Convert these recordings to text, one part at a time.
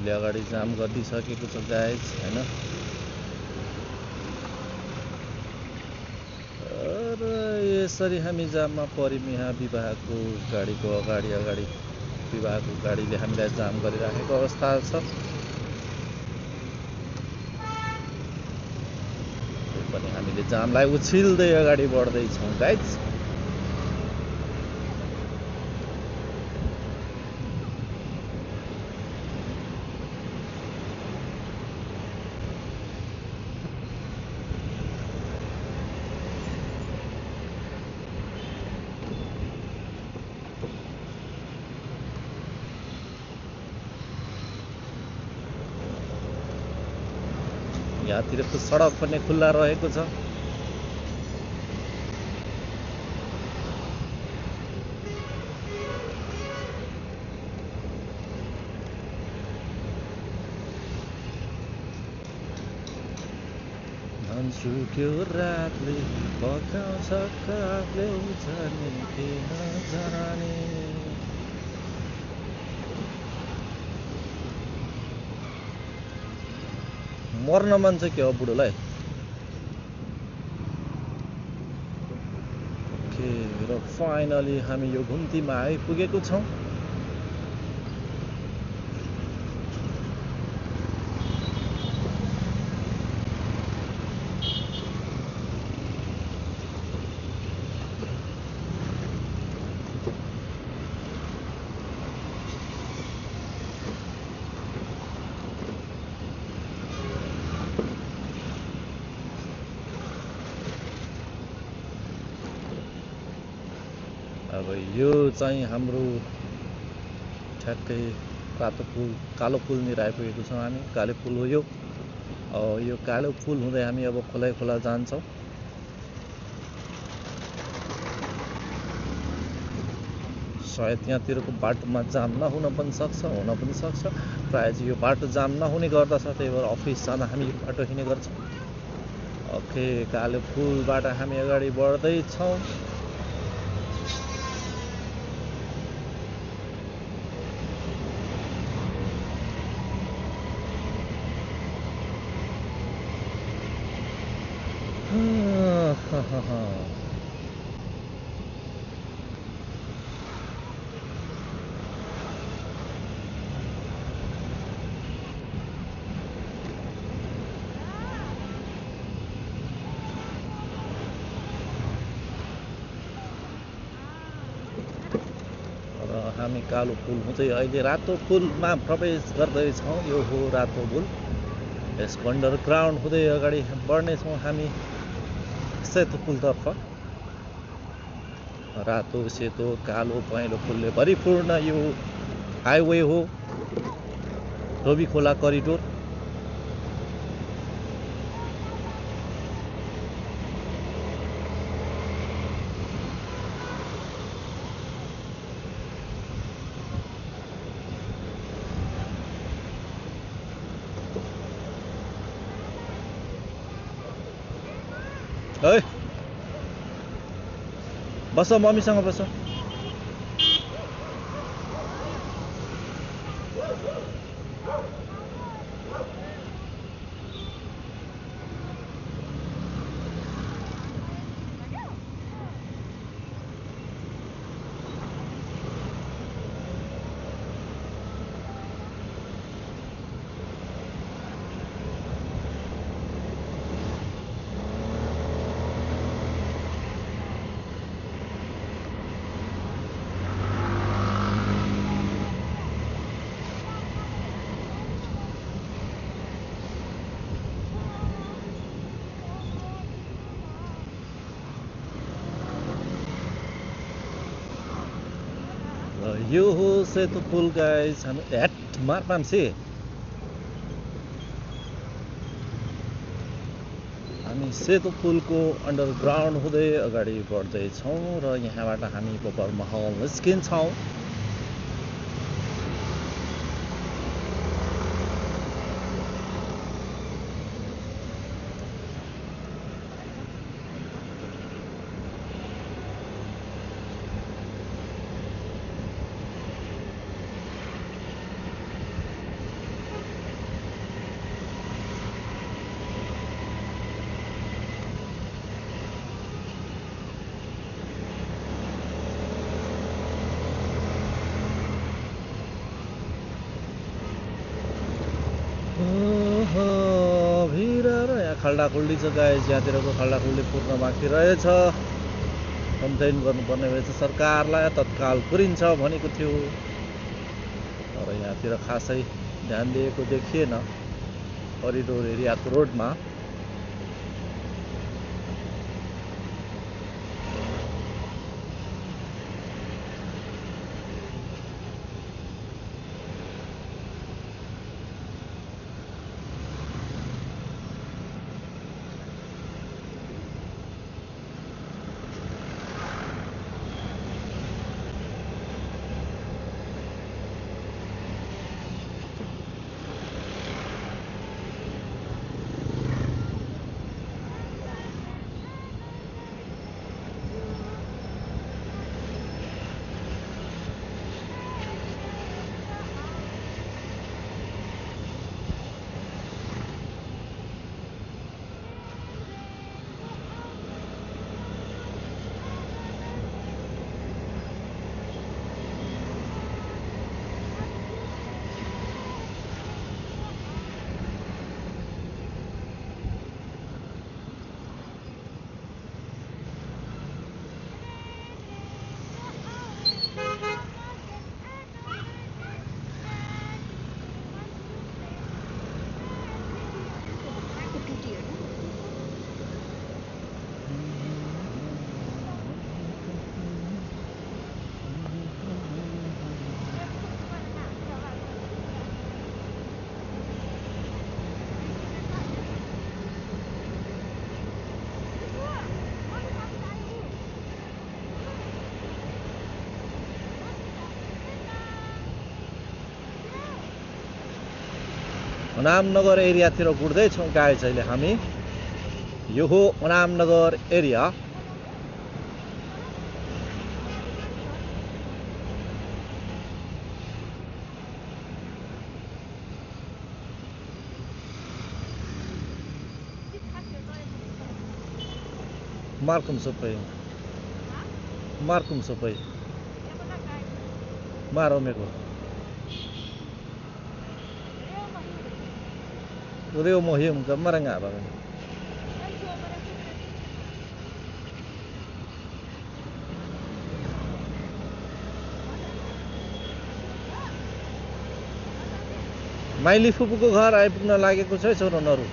हामीले अगाडि जाम गरिदिइसकेको छ गाइज हैन। र यसरी हामी जाममा पर्यौँ। यहाँ विवाहको गाडीको अगाडि विवाहको गाडीले हामीलाई जाम गरिराखेको अवस्था छ। पनि हामीले जामलाई उछिल्दै अगाडि बढ्दैछौँ गाइज। यहाँतिरको सडक पनि खुल्ला रहेको छ। सुक्यो रातले पकाउँछ कागले उजाने किन जाने। मर्न मन छ के हो बुढोलाई। ओके, र फाइनली हामी यो घुम्तीमा आइपुगेको छौँ। अब यो चाहिँ हाम्रो ठ्याक्कै कालो पुलनिर आइपुगेको छौँ हामी। कालो पुल हो यो। यो कालो पुल हुँदै हामी अब खोला जान्छौँ। सायद यहाँतिरको बाटोमा जाम नहुन पनि सक्छ, हुन पनि सक्छ। प्रायः चाहिँ यो बाटो जाम नहुने गर्दछ, त्यही भएर अफिस जाँदा हामी यो बाटो हिँड्ने गर्छौँ। ओके, कालो पुलबाट हामी अगाडि बढ्दैछौँ। हामी कालो पुल हुँदै अहिले रातो पुलमा प्रवेश गर्दैछौँ। यो हो रातो पुल। यसको अन्डरग्राउन्ड हुँदै अगाडि बढ्नेछौँ हामी सेतो पुलतर्फ। रातो, सेतो, कालो, पहेँलो पुलले भरिपूर्ण यो हाइवे हो, धोबी खोला करिडोर। है बस, मम्मीसँग बस। यो हो सेतो पुल गाइज। हामी हेट मार्पाम्से हामी सेतो पुलको अन्डरग्राउन्ड हुँदै अगाडि बढ्दैछौँ र यहाँबाट हामी बबर महल निस्किन्छौँ। खाल्डाखुल्डी छ गाइस, यहाँतिरको खाल्डाखुल्डी पूर्ण बाँकी रहेछ। कम्प्लेन गर्नुपर्ने रहेछ सरकारलाई, तत्काल पुरिन्छ भनेको थियो, तर यहाँतिर खासै ध्यान दिएको देखिएन करिडोर एरियाको रोडमा। अनामनगर एरियातिर गुड्दैछौँ गाइस अहिले हामी। यो हो Anamnagar area. Markum Sopai. Markum Sopai. Maro Mego. Rio Mohim ke Maranga ba. माइली फुपूको घर आइपुग्न लागेको छ छोरानहरु।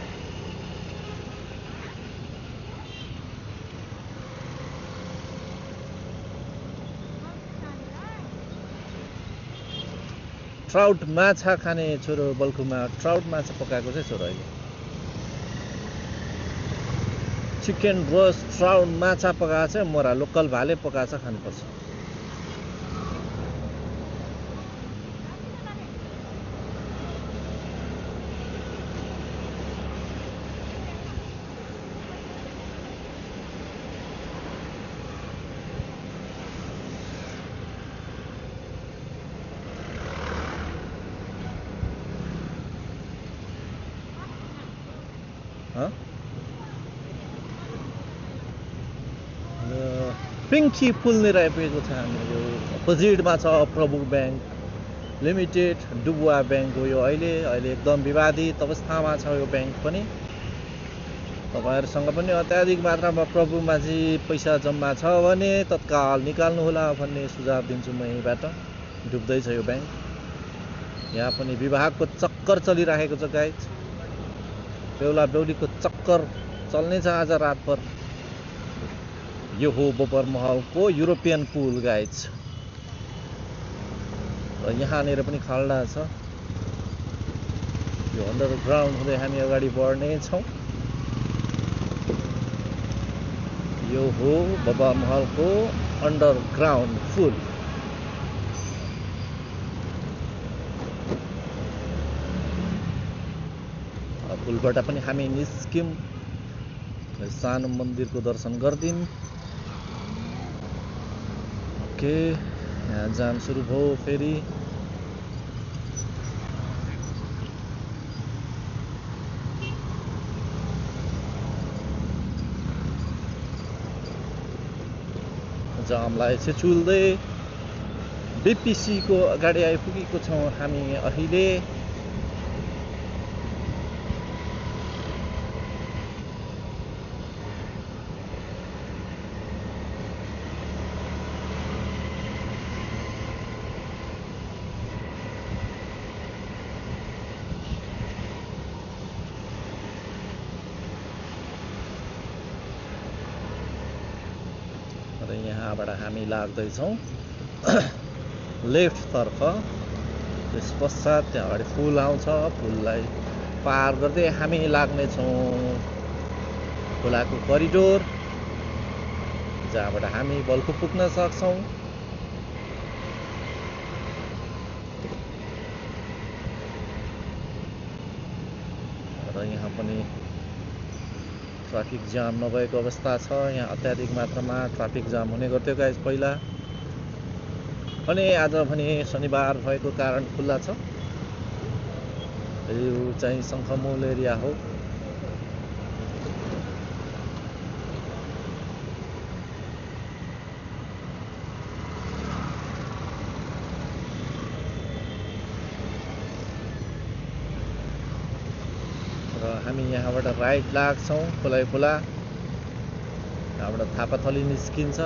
ट्राउट माछा खाने छोरो बल्कुमा ट्राउट माछा पकाएको छ छोरो अहिले। चिकन रोस्ट ट्राउट माछा पकाएको छ मोरा लोकल भाले पकाएको छ खानुपर्छ। पिंकी फुल्ने आइपुगेको छ हाम्रो अपोजिटमा छ प्रभु बैंक लिमिटेड डुबुवा बैंक हो यो अहिले एकदम विवादित अवस्थामा छ यो बैंक पनि। तपाईहरुसँग पनि अत्याधिक मात्रामा प्रभुमा चाहिँ पैसा जम्मा छ भने तत्काल निकाल्नु होला भन्ने सुझाव दिन्छु म यहीबाट। डुब्दै छ यो बैंक। यहाँ पनि विवाहको चक्कर चलिरहेको छ गाइस। बेहुला बेहुलीको चक्कर चल्ने छ आज रातभर। यो हो बोपर महलको युरोपियन पुल गाइस। र यहाँनिर पनि खाल्डा छ। यो अन्डरग्राउन्ड हुँदै हामी अगाडि बढ्ने छौं। यो हो बोपर महलको अन्डरग्राउन्ड पुल। पुलबाट पनि हामी निस्क्यौं। सानो मन्दिरको दर्शन गर्दिन। ओके यहाँ जाम सुरु भयो फेरि। जामलाई छेचुल्दै बीपीसी को अगाडि आइपुगेको छौं हामी अहिले। यहाँबाट हामी लाग्दैछौँ लेफ्टतर्फ। त्यस पश्चात त्यहाँ अगाडि पुल आउँछ, पुललाई पार गर्दै हामी लाग्नेछौँ खोलाको करिडोर, जहाँबाट हामी बल्खु पुग्न सक्छौँ। र यहाँ पनि ट्राफिक जाम नभएको अवस्था छ। यहाँ अत्याधिक मात्रामा ट्राफिक जाम हुने गर्थ्यो गाइस पहिला, अनि आज भने शनिबार भएको कारण खुल्ला छ। यो चाहिँ शङ्खमूल एरिया हो। र हामी यहाँबाट राइट लाग्छौँ खोलै खोला, यहाँबाट थापाथली निस्किन्छ।